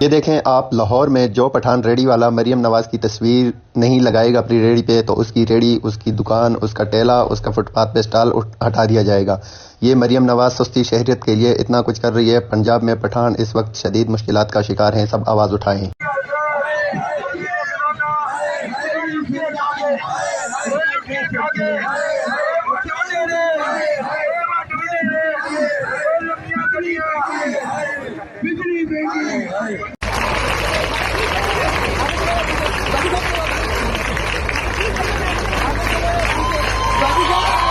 ये देखें आप, लाहौर में जो पठान रेडी वाला मरियम नवाज की तस्वीर नहीं लगाएगा अपनी रेडी पे तो उसकी रेडी, उसकी दुकान, उसका ठेला, उसका फुटपाथ पे स्टॉल हटा दिया जाएगा। ये मरियम नवाज सस्ती शहरियत के लिए इतना कुछ कर रही है। पंजाब में पठान इस वक्त शदीद मुश्किलात का शिकार हैं। सब आवाज़ उठाएं।